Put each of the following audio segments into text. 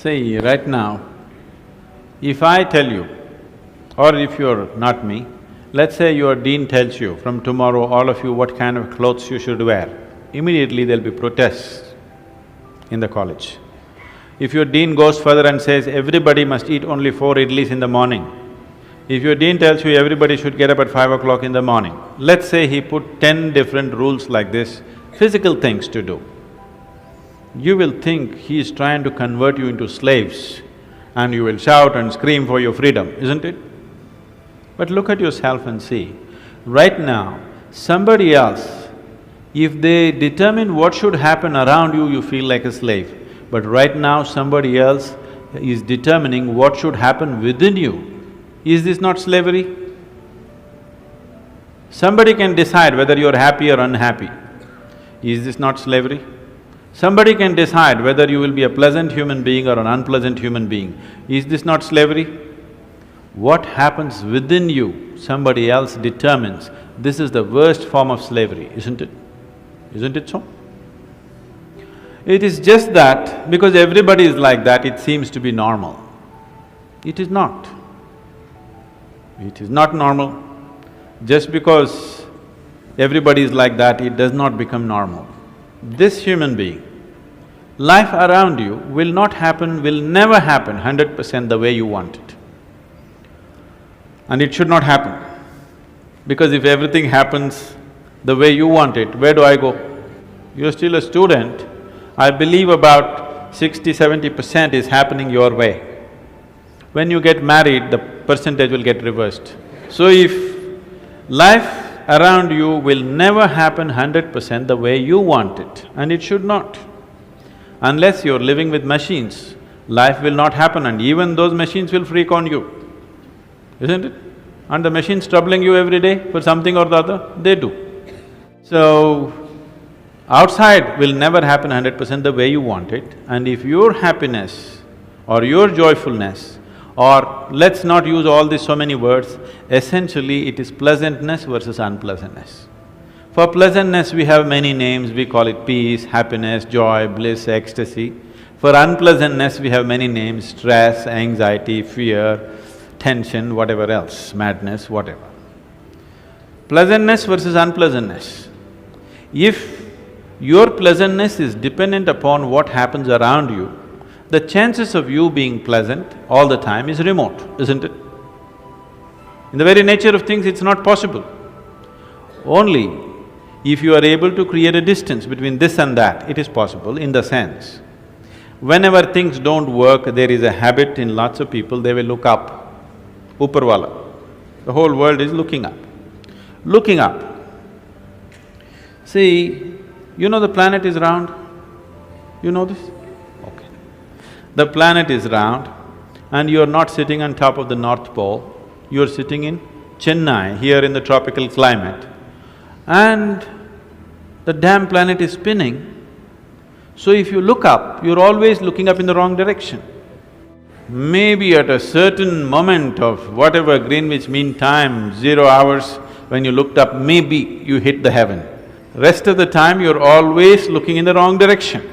See, right now, if I tell you, or if you're not me, let's say your dean tells you, from tomorrow all of you what kind of clothes you should wear, immediately there'll be protests in the college. If your dean goes further and says everybody must eat only 4 idlis in the morning, if your dean tells you everybody should get up at 5 o'clock in the morning, let's say he put 10 different rules like this, physical things to do, you will think he is trying to convert you into slaves and you will shout and scream for your freedom, isn't it? But look at yourself and see, right now, somebody else, if they determine what should happen around you, you feel like a slave. But right now, somebody else is determining what should happen within you. Is this not slavery? Somebody can decide whether you're happy or unhappy. Is this not slavery? Somebody can decide whether you will be a pleasant human being or an unpleasant human being. Is this not slavery? What happens within you, somebody else determines. This is the worst form of slavery, isn't it? Isn't it so? It is just that because everybody is like that, it seems to be normal. It is not. It is not normal. Just because everybody is like that, it does not become normal. This human being, life around you will not happen, will never happen 100% the way you want it. And it should not happen. Because if everything happens the way you want it, where do I go? You're still a student, I believe about 60–70% is happening your way. When you get married, the percentage will get reversed. So if life around you will never happen 100% the way you want it, and it should not. Unless you're living with machines, life will not happen and even those machines will freak on you, isn't it? And the machines troubling you every day for something or the other, they do. So, outside will never happen 100% the way you want it, and if your happiness or your joyfulness, or let's not use all these so many words, essentially it is pleasantness versus unpleasantness. For pleasantness we have many names, we call it peace, happiness, joy, bliss, ecstasy. For unpleasantness we have many names, stress, anxiety, fear, tension, whatever else, madness, whatever. Pleasantness versus unpleasantness. If your pleasantness is dependent upon what happens around you, the chances of you being pleasant all the time is remote, isn't it? In the very nature of things, it's not possible. Only if you are able to create a distance between this and that, it is possible in the sense, whenever things don't work, there is a habit in lots of people, they will look up, Upperwala. The whole world is looking up. Looking up. See, you know the planet is round? You know this? Okay. The planet is round and you're not sitting on top of the North Pole, you're sitting in Chennai, here in the tropical climate, and the damn planet is spinning. So if you look up, you're always looking up in the wrong direction. Maybe at a certain moment of whatever Greenwich Mean Time, 0 hours, when you looked up, maybe you hit the heaven. Rest of the time you're always looking in the wrong direction.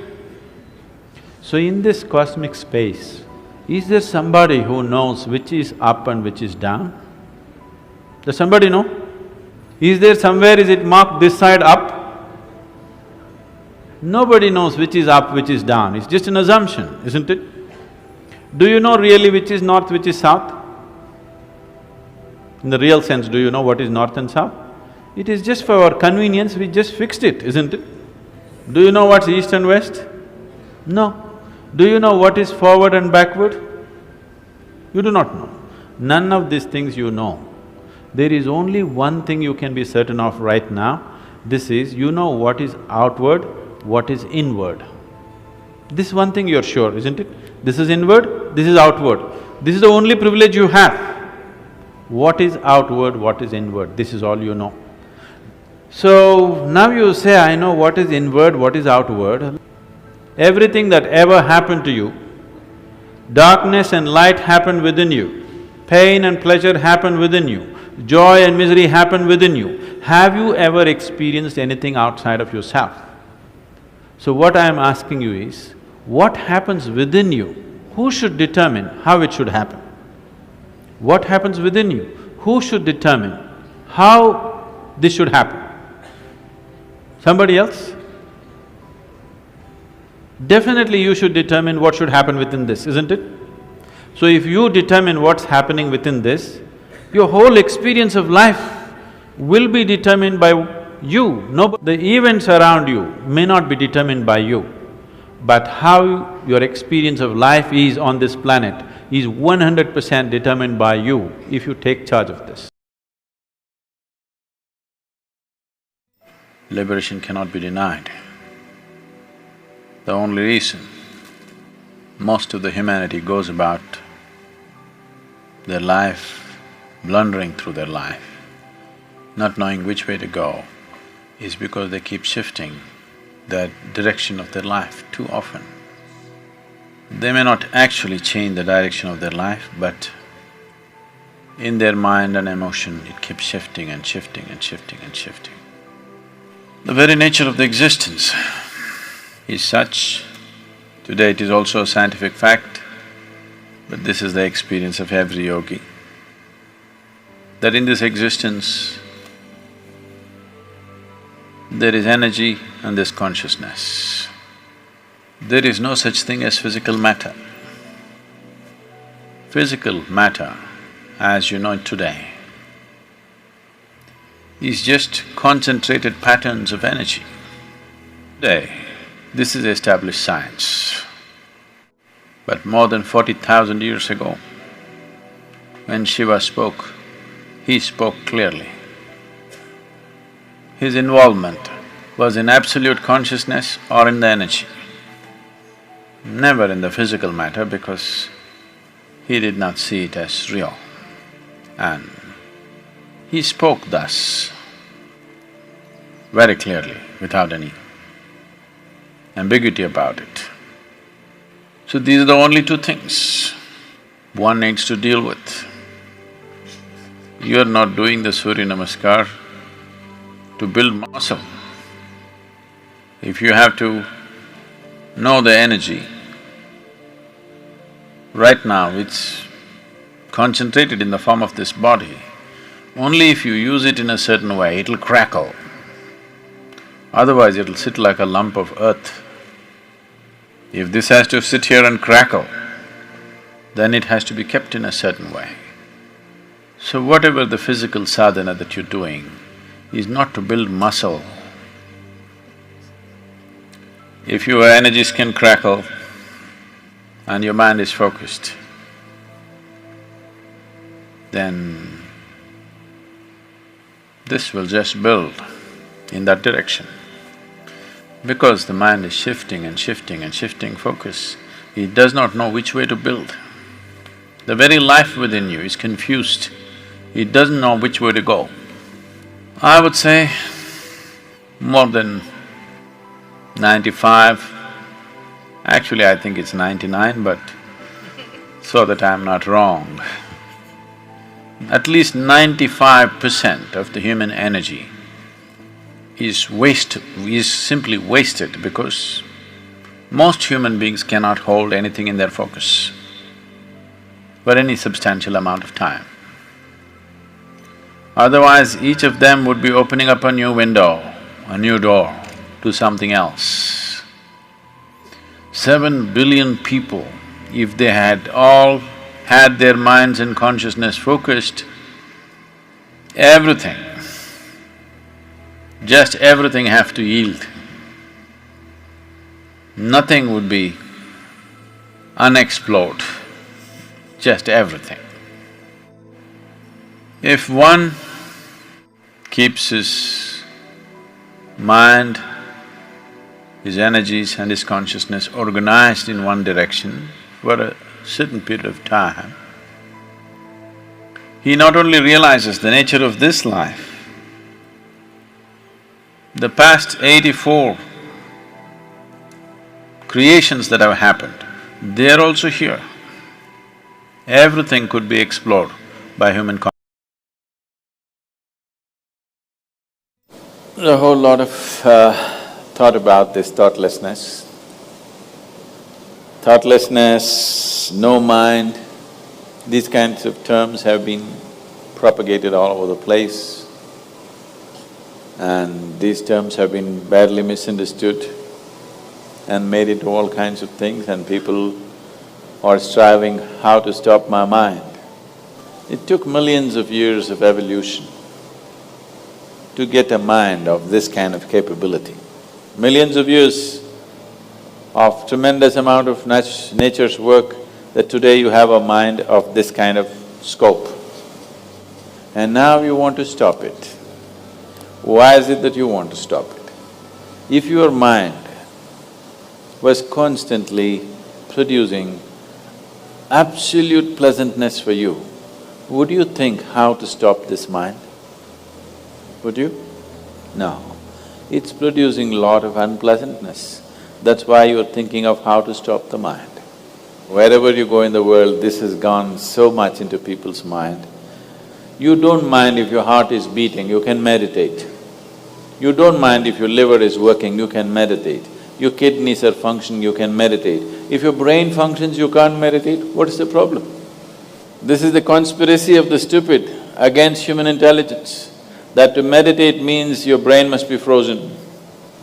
So in this cosmic space, is there somebody who knows which is up and which is down? Does somebody know? Is there somewhere, is it marked this side up? Nobody knows which is up, which is down, it's just an assumption, isn't it? Do you know really which is north, which is south? In the real sense, do you know what is north and south? It is just for our convenience, we just fixed it, isn't it? Do you know what's east and west? No. Do you know what is forward and backward? You do not know. None of these things you know. There is only one thing you can be certain of right now, this is, you know what is outward, what is inward. This one thing you're sure, isn't it? This is inward, this is outward. This is the only privilege you have. What is outward, what is inward, this is all you know. So, now you say, I know what is inward, what is outward. Everything that ever happened to you, darkness and light happened within you, pain and pleasure happened within you, joy and misery happened within you. Have you ever experienced anything outside of yourself? So what I am asking you is, what happens within you Who should determine how it should happen? What happens within you? Who should determine how this should happen? Somebody else? Definitely you should determine what should happen within this, isn't it? So if you determine what's happening within this, your whole experience of life will be determined by you. The events around you may not be determined by you, but how your experience of life is on this planet is 100% determined by you if you take charge of this. Liberation cannot be denied. The only reason most of the humanity goes about their life, blundering through their life, not knowing which way to go, is because they keep shifting the direction of their life too often. They may not actually change the direction of their life, but in their mind and emotion, it keeps shifting and shifting and shifting and shifting. The very nature of the existence is such, today it is also a scientific fact, but this is the experience of every yogi, that in this existence, there is energy and there's consciousness. There is no such thing as physical matter. Physical matter, as you know it today, is just concentrated patterns of energy. Today, this is established science. But more than 40,000 years ago, when Shiva spoke, he spoke clearly. His involvement was in absolute consciousness or in the energy, never in the physical matter, because he did not see it as real. And he spoke thus, very clearly, without any ambiguity about it. So these are the only two things one needs to deal with. You're not doing the Surya Namaskar to build muscle. If you have to know the energy, right now it's concentrated in the form of this body. Only if you use it in a certain way, it'll crackle. Otherwise, it'll sit like a lump of earth. If this has to sit here and crackle, then it has to be kept in a certain way. So whatever the physical sadhana that you're doing is not to build muscle. If your energies can crackle and your mind is focused, then this will just build in that direction. Because the mind is shifting and shifting and shifting focus, it does not know which way to build. The very life within you is confused, it doesn't know which way to go. I would say more than 95, actually I think it's 99, but so that I'm not wrong, at least 95% of the human energy is simply wasted because most human beings cannot hold anything in their focus for any substantial amount of time. Otherwise, each of them would be opening up a new window, a new door to something else. 7 billion people, if they had all had their minds and consciousness focused, everything, just everything have to yield. Nothing would be unexplored, just everything. If one keeps his mind, his energies and his consciousness organized in one direction for a certain period of time, he not only realizes the nature of this life, the past 84 creations that have happened, they're also here. Everything could be explored by human consciousness. A whole lot of thought about this thoughtlessness. thoughtlessness, no mind, these kinds of terms have been propagated all over the place, and these terms have been badly misunderstood and made into all kinds of things, and people are striving how to stop my mind. It took millions of years of evolution to get a mind of this kind of capability. Millions of years of tremendous amount of nature's work, that today you have a mind of this kind of scope. And now you want to stop it. Why is it that you want to stop it? If your mind was constantly producing absolute pleasantness for you, would you think how to stop this mind? Would you? No. It's producing a lot of unpleasantness. That's why you're thinking of how to stop the mind. Wherever you go in the world, this has gone so much into people's mind. You don't mind if your heart is beating, you can meditate. You don't mind if your liver is working, you can meditate. Your kidneys are functioning, you can meditate. If your brain functions, you can't meditate, what is the problem? This is the conspiracy of the stupid against human intelligence, that to meditate means your brain must be frozen.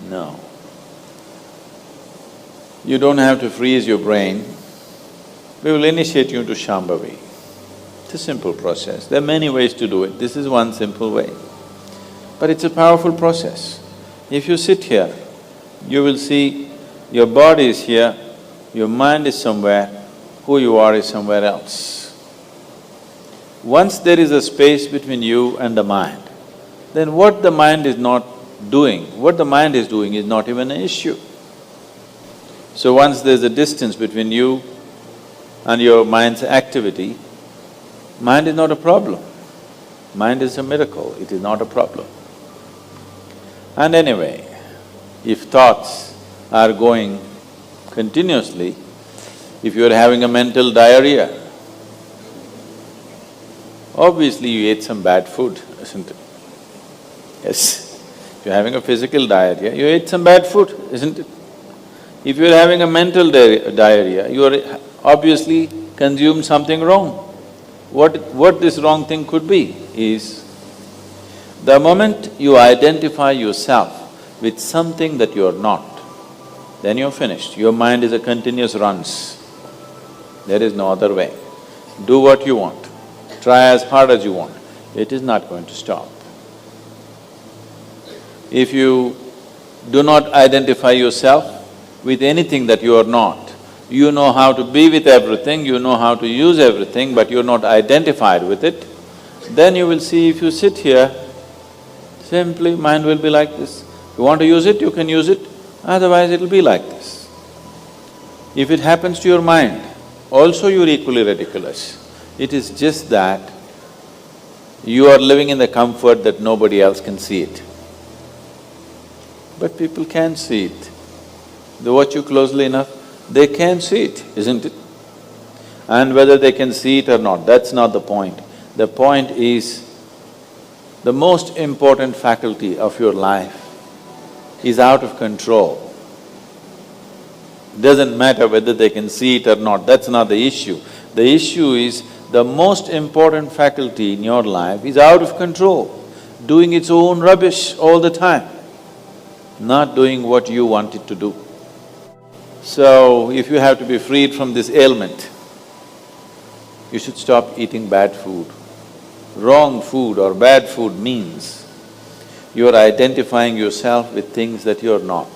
No. You don't have to freeze your brain. We will initiate you into Shambhavi. It's a simple process. There are many ways to do it. This is one simple way. But it's a powerful process. If you sit here, you will see your body is here, your mind is somewhere, who you are is somewhere else. Once there is a space between you and the mind, then what the mind is not doing, what the mind is doing is not even an issue. So once there's a distance between you and your mind's activity, mind is not a problem. Mind is a miracle, it is not a problem. And anyway, if thoughts are going continuously, if you're having a mental diarrhea, obviously you ate some bad food, isn't it? Yes. If you're having a physical diarrhea, you ate some bad food, isn't it? If you're having a mental diarrhea, you are obviously consumed something wrong. What this wrong thing could be is, the moment you identify yourself with something that you're not, then you're finished. Your mind is a continuous runs. There is no other way. Do what you want, try as hard as you want, it is not going to stop. If you do not identify yourself with anything that you are not, you know how to be with everything, you know how to use everything, but you're not identified with it, then you will see if you sit here, simply mind will be like this. You want to use it, you can use it, otherwise it'll be like this. If it happens to your mind, also you're equally ridiculous. It is just that you are living in the comfort that nobody else can see it. But people can see it. They watch you closely enough, they can see it, isn't it? And whether they can see it or not, that's not the point. The point is, the most important faculty of your life is out of control. Doesn't matter whether they can see it or not, that's not the issue. The issue is, the most important faculty in your life is out of control, doing its own rubbish all the time, not doing what you want it to do. So, if you have to be freed from this ailment, you should stop eating bad food. Wrong food or bad food means you are identifying yourself with things that you're not.